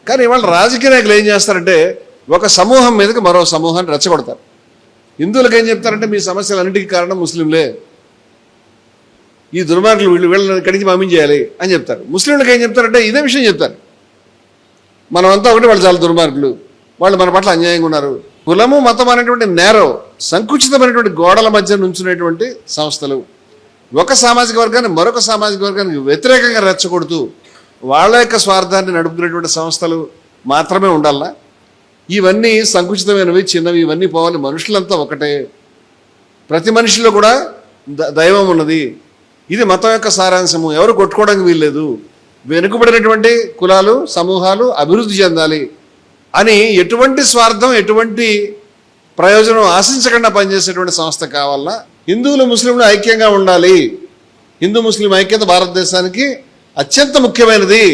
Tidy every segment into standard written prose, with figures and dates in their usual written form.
కానీ ఇవాళ రాజకీయ నాయకులు ఏం చేస్తారంటే ఒక సమూహం మీదకి మరో సమూహాన్ని రెచ్చగొడతారు. హిందువులకు ఏం చెప్తారంటే మీ సమస్యలన్నిటికీ కారణం ముస్లింలే, ఈ దుర్మార్గులు వీళ్ళని కడిగి పంపించేయాలి అని చెప్తారు. ముస్లింలకు ఏం చెప్తారంటే ఇదే విషయం చెప్తారు, మనమంతా ఒకటి, వాళ్ళు చాలా దుర్మార్గులు, వాళ్ళు మన పట్ల అన్యాయంగా ఉన్నారు. కులము మతం అనేటువంటి నేరో సంకుచితమైనటువంటి గోడల మధ్య నుంచునేటువంటి సంస్థలు ఒక సామాజిక వర్గాన్ని మరొక సామాజిక వర్గానికి వ్యతిరేకంగా రెచ్చగొడుతూ వాళ్ళ యొక్క స్వార్థాన్ని నడుపుకునేటువంటి సంస్థలు మాత్రమే ఉండాలా? ఇవన్నీ సంకుచితమైనవి, చిన్నవి, ఇవన్నీ పోవాలి. మనుషులంతా ఒకటే, ప్రతి మనిషిలో కూడా దైవం ఉన్నది. ఇది మతం యొక్క సారాంశము. ఎవరు కొట్టుకోవడానికి వీల్లేదు. వెనుకబడినటువంటి కులాలు సమూహాలు అభివృద్ధి చెందాలి అని ఎటువంటి స్వార్థం ఎటువంటి ప్రయోజనం ఆశించకుండా పనిచేసేటువంటి సంస్థ కావాలన్నా హిందువులు ముస్లింలు ఐక్యంగా ఉండాలి. హిందూ ముస్లిం ఐక్యత భారతదేశానికి అత్యంత ముఖ్యమైనది.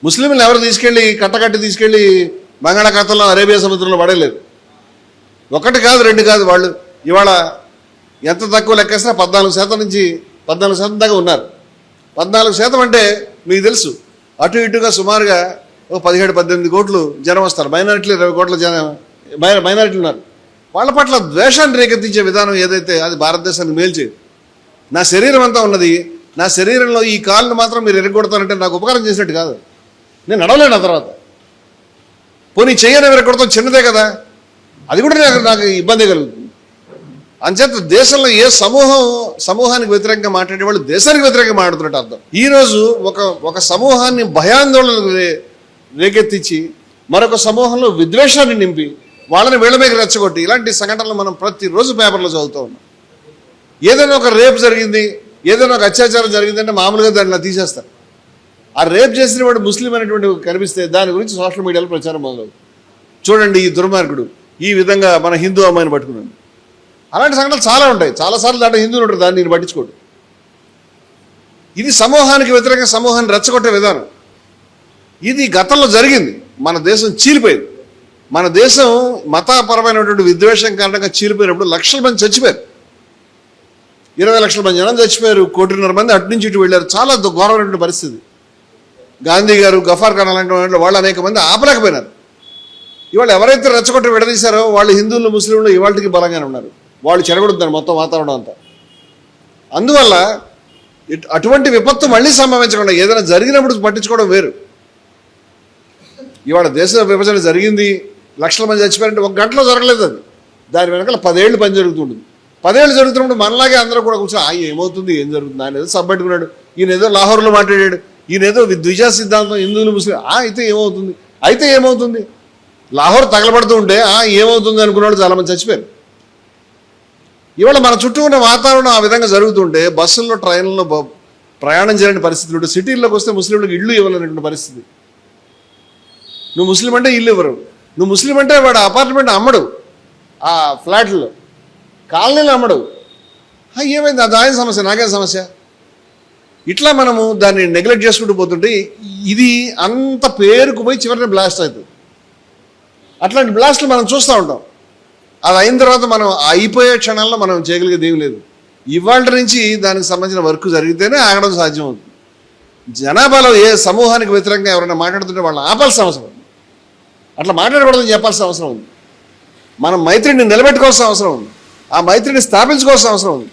ముస్లింలు ఎవరు తీసుకెళ్ళి కట్టకట్టి తీసుకెళ్ళి బంగాళాఖాతంలో అరేబియా సముద్రంలో పడలేదు. ఒకటి కాదు, రెండు కాదు. వాళ్ళు ఇవాళ ఎంత తక్కువ లెక్కేసినా 14% నుంచి 14% దాకా ఉన్నారు. 14% అంటే మీకు తెలుసు, అటు ఇటుగా సుమారుగా ఒక 17-18 కోట్లు జనం వస్తారు. మైనారిటీలు 20 కోట్ల జనం మైనారిటీలు ఉన్నారు. వాళ్ళ పట్ల ద్వేషాన్ని రేకెత్తించే విధానం ఏదైతే అది భారతదేశానికి మేల్చేది. నా శరీరం అంతా ఉన్నది, నా శరీరంలో ఈ కాళ్ళను మాత్రం మీరు ఎరగొడతానంటే నాకు ఉపకారం చేసినట్టు కాదు. నేను నడవలేను. ఆ తర్వాత పోనీ చెయ్యని ఎరగొడతాం, చిన్నదే కదా, అది కూడా నాకు ఇబ్బంది కలుగుతుంది. అంచేత దేశంలో ఏ సమూహానికి వ్యతిరేకంగా మాట్లాడే వాళ్ళు దేశానికి వ్యతిరేకంగా మాట్లాడుతున్నట్టు అర్థం. ఈరోజు ఒక సమూహాన్ని భయాందోళనకు రేకెత్తించి మరొక సమూహంలో విద్వేషాన్ని నింపి వాళ్ళని వీళ్ళ మీద రెచ్చగొట్టి ఇలాంటి సంఘటనలు మనం ప్రతిరోజు పేపర్లో చదువుతూ ఉన్నాం. ఏదైనా ఒక రేపు జరిగింది, ఏదైనా ఒక అత్యాచారం జరిగిందంటే మామూలుగా దాన్ని తీసేస్తారు. ఆ రేప్ చేసిన వాడు ముస్లిం అనేటువంటి కనిపిస్తే దాని గురించి సోషల్ మీడియాలో ప్రచారం మొదలవుతుంది. చూడండి ఈ దుర్మార్గుడు ఈ విధంగా మన హిందూ అమ్మాయిని పట్టుకున్నాడు. అలాంటి సంఘటనలు చాలా ఉంటాయి. చాలాసార్లు దాంట్లో హిందువులు ఉంటారు, దాన్ని నేను పట్టించుకోడు. ఇది సమూహానికి వ్యతిరేకంగా సమూహాన్ని రెచ్చగొట్టే విధానం. ఇది గతంలో జరిగింది. మన దేశం చీలిపోయింది. మన దేశం మతపరమైనటువంటి విద్వేషం కారణంగా చీలిపోయినప్పుడు లక్షల మంది చచ్చిపోయారు. 20 లక్షల మంది జనం చచ్చిపోయారు. 1.5 కోటి మంది అటు నుంచి ఇటు వెళ్ళారు. చాలా ఘోరమైనటువంటి పరిస్థితి. గాంధీ గారు, గఫార్ ఖాన్ అలాంటి వాళ్ళు అనేక మంది ఆపలేకపోయినారు. ఇవాళ ఎవరైతే రెచ్చగొట్టి విడదీశారో వాళ్ళు హిందువులు ముస్లింలు ఇవాళకి బలంగానే ఉన్నారు. వాళ్ళు చెడగొడుతున్నారు మొత్తం వాతావరణం అంతా. అందువల్ల అటువంటి విపత్తు మళ్ళీ సంభవించకుండా ఏదైనా జరిగినప్పుడు పట్టించుకోవడం వేరు. ఇవాళ దేశ విభజన జరిగింది, లక్షల మంది చచ్చిపోయారంటే 1 గంటలో జరగలేదు. అది దాని వెనకాల 10 ఏళ్ళు పని జరుగుతుంటుంది. 10 ఏళ్ళు జరుగుతున్నప్పుడు మనలాగే అందరూ కూడా కూర్చొని ఏమవుతుంది, ఏం జరుగుతుంది, ఆయన ఏదో సబ్బట్టుకున్నాడు, ఈయన ఏదో లాహోర్లో మాట్లాడాడు, ఈయన ఏదో ద్విజా సిద్ధాంతం హిందువులు ముస్లిం అయితే ఏమవుతుంది లాహోర్ తగలబడుతూ ఉంటే ఏమవుతుంది అనుకున్నాడు. చాలామంది చచ్చిపోయారు. ఇవాళ మన చుట్టూ ఉన్న వాతావరణం ఆ విధంగా జరుగుతుంటే బస్సుల్లో ట్రైన్లలో ప్రయాణం చేయలేని పరిస్థితులు ఉంటే, సిటీల్లోకి వస్తే ముస్లింలకు ఇళ్ళు ఇవ్వాలనేటువంటి పరిస్థితి. నువ్వు ముస్లిం అంటే ఇల్లు ఇవ్వరు, నువ్వు ముస్లిం అంటే వాడు అపార్ట్మెంట్ అమ్మడు, ఆ ఫ్లాట్లో కాలనీలు అమ్మడు. ఏమైంది, అది ఆయన సమస్య, నాకేం సమస్య. ఇట్లా మనము దాన్ని నెగ్లెక్ట్ చేసుకుంటూ పోతుంటే ఇది అంత పేరుకు పోయి చివరిని బ్లాస్ట్ అవుతుంది. అట్లాంటి బ్లాస్ట్లు మనం చూస్తూ ఉంటాం. అది అయిన తర్వాత మనం అయిపోయే క్షణాల్లో మనం చేయగలిగేది ఏం లేదు. ఇవాళ నుంచి దానికి సంబంధించిన వర్క్ జరిగితేనే ఆగడం సాధ్యం అవుతుంది. జనాభాలో ఏ సమూహానికి వ్యతిరేకంగా ఎవరైనా మాట్లాడుతుంటే వాళ్ళని ఆపాల్సిన అవసరం ఉంది. అట్లా మాట్లాడకూడదని చెప్పాల్సిన అవసరం ఉంది. మనం మైత్రిని నిలబెట్టుకోవాల్సిన అవసరం ఉంది. ఆ మైత్రిని స్థాపించుకోవాల్సిన అవసరం ఉంది.